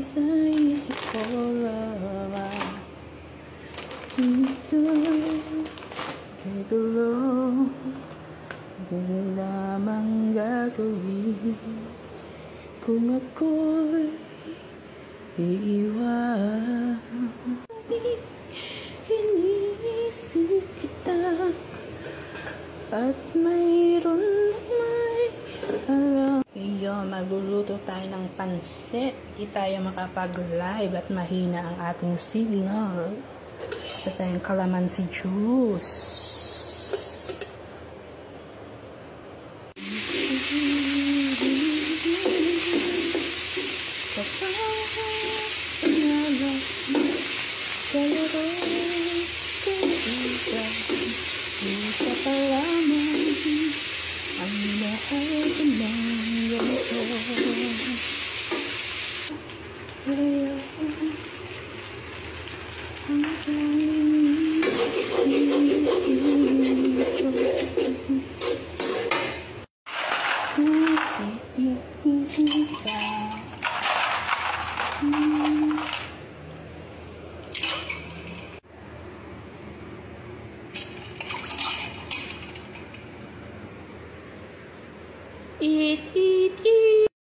sa isip ko siguro ganun lamang gagawin kung ako'y iiwan. Inisip kita at mayroon may alam. Ngayon, magluluto tayo ng pansit. Di tayo makapag-live at mahina ang ating signal. Ito tayong calamansi juice. Isa pa lamang ang lahat ng ganito. It